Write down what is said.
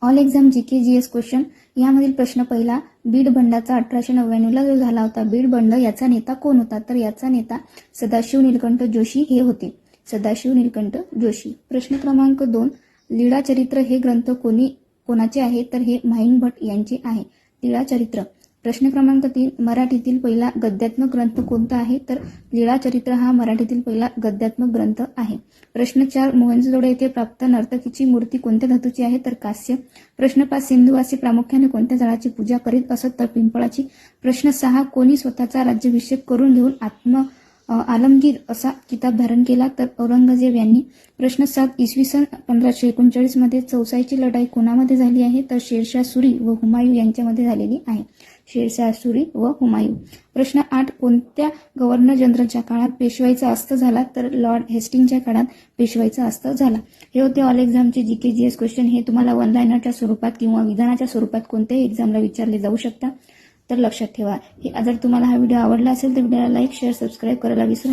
All exam GK GS question यामधील प्रश्न पहिला, बीड बंडाचा 1899ला जो झाला होता, बीड बंड याचा नेता कोण होता? तर याचा नेता सदाशिव नीलकंठ जोशी हे होते. सदाशिव नीलकंठ जोशी. प्रश्न क्रमांक 2, लीळाचरित्र हे ग्रंथ कोणाचे आहे? तर हे म्हाइंभट यांचे आहे. लीळाचरित्र. प्रश्न क्रमांक 3, मराठीतील पहिला गद्यात्मक ग्रंथ कोणता आहे? तर लीळाचरित्र हा मराठीतील पहिला गद्यात्मक ग्रंथ आहे. प्रश्न 4, मोहनजोदडो येथे प्राप्त नर्तकीची मूर्ती कोणत्या धातूची आहे? तर कांस्य. प्रश्न 5, सिंधुवासी प्रामुख्याने कोणत्या झाडाची पूजा करीत असत? तर पिंपळाची. प्रश्न 6, कोणी स्वतःचा राज्याभिषेक करून घेऊन आलमगीर असा किताब धारण केला? तर औरंगजेब यांनी. प्रश्न 7, इसवी सन 1539 मध्ये चौसाईची लढाई कोणामध्ये झाली आहे? तर शेरशाह सुरी व हुमायूं यांच्यामध्ये झालेली आहे. शेरशाह सुरी व हुमायूं. प्रश्न 8, कोणत्या गव्हर्नर जनरलच्या काळात पेशवाईचा अस्त झाला? तर लॉर्ड हेस्टिंगच्या काळात पेशवाईचा अस्त झाला. हे होते ऑल एक्झामचे जीके जीएस क्वेश्चन. हे तुम्हाला वन लाइनरच्या स्वरूपात किंवा विधानाच्या स्वरूपात कोणत्याही एक्झामला विचारले जाऊ शकतात. तर लक्षात ठेवा. जर तुम्हाला हा व्हिडिओ आवडला असेल तर व्हिडिओला लाईक, शेअर, सबस्क्राईब करायला विसरू नका.